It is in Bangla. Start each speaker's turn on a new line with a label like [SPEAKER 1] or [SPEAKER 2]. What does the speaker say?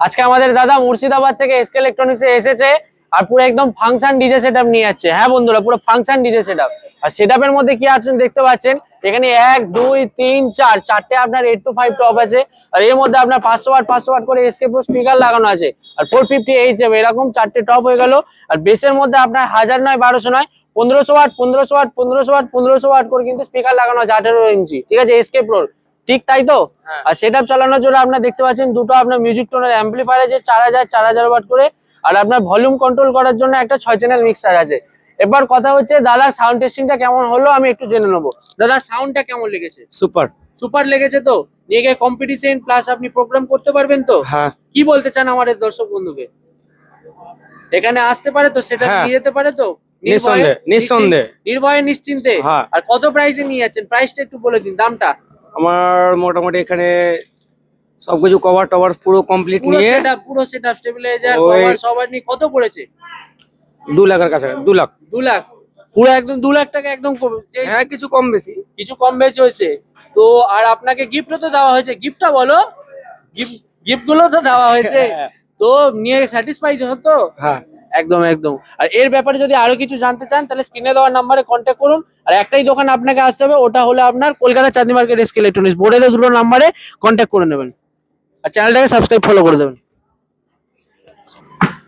[SPEAKER 1] আজকে আমাদের দাদা মুর্শিদাবাদ থেকে এসকে ইলেকট্রনিক্সে এসেছে আর পুরো একদম ফাংশন ডিজে সেটআপ নিয়ে যাচ্ছে। হ্যাঁ বন্ধুরা, পুরো ফাংশন ডিজে সেটআপ। আর সেটআপের মধ্যে কি আছে দেখতে পাচ্ছেন, এখানে 1 2 3 4 চারটে আপনার 8 to 5 টপ আছে। আর এর মধ্যে আপনার 500 ওয়াট করে এসকে প্রো স্পিকার লাগানো আছে। আর 450 এইচএফ এরকম চারটে টপ হয়ে গেল। আর বেসের মধ্যে আপনার 1000 নয় 1200 নয় 1500 ওয়াট 1500 ওয়াট 1500 ওয়াট 1500 ওয়াট করে কিন্তু স্পিকার লাগানো আছে 18 ইঞ্চি। ঠিক আছে, এসকে প্রো, ঠিক তাই তো? আর সেটআপ চালানোর জন্য আপনারা দেখতে পাচ্ছেন দুটো আপনার মিউজিক টোনের অ্যাম্পলিফায়ার আছে 4000 ওয়াট করে। আর আপনার ভলিউম কন্ট্রোল করার জন্য একটা 6 চ্যানেল মিক্সার আছে। এবার কথা হচ্ছে দাদার সাউন্ড টেস্টিংটা কেমন হলো আমি একটু জেনে নেবো। দাদার সাউন্ডটা কেমন লেগেছে?
[SPEAKER 2] সুপার।
[SPEAKER 1] সুপার লেগেছে তো? নিয়ে গিয়ে কম্পিটিশন প্লাস আপনি প্রোগ্রাম করতে পারবেন তো?
[SPEAKER 2] হ্যাঁ।
[SPEAKER 1] কি বলতে চান আমাদের দর্শক বন্ধুকে? এখানে আসতে পারে তো, সেটা নিয়ে যেতে পারে তো
[SPEAKER 2] নিঃসন্দেহে
[SPEAKER 1] নির্ভয়ে নিশ্চিন্তে?
[SPEAKER 2] হ্যাঁ।
[SPEAKER 1] আর কত প্রাইসে নিয়ে যাচ্ছেন? প্রাইসটা একটু বলে দিন, দামটা।
[SPEAKER 2] আমার মোটামুটি এখানে সবকিছু কভার টভার পুরো কমপ্লিট নিয়ে
[SPEAKER 1] পুরো সেটআপ স্টেবিলাইজার কভার সবার নিয়ে কত পড়েছে?
[SPEAKER 2] 2 লাখের কাছে। 2 লাখ।
[SPEAKER 1] 2 লাখ পুরো একদম 2 লাখ টাকা একদম
[SPEAKER 2] হ্যাঁ, কিছু কম বেশি
[SPEAKER 1] হয়েছে তো। আর আপনাকে গিফটও তো দেওয়া হয়েছে, গিফটটা বলো। গিফট গুলো তো দেওয়া হয়েছে তো, নিয়ে স্যাটিসফাইড হতো?
[SPEAKER 2] হ্যাঁ,
[SPEAKER 1] একদম একদম। আর এর ব্যাপারে যদি আরো কিছু জানতে চান তাহলে স্ক্রিনে দেওয়ার নাম্বারে কন্ট্যাক্ট করুন। আর একটাই দোকান আপনাকে আসতে হবে, ওটা হলো আপনার কলকাতা চাঁদনি মার্কেট এসকে ইলেকট্রনিক্স। বোর্ডে দুটো নাম্বারে কন্ট্যাক্ট করে নেবেন আর চ্যানেলটাকে সাবস্ক্রাইব ফলো করে দেবেন।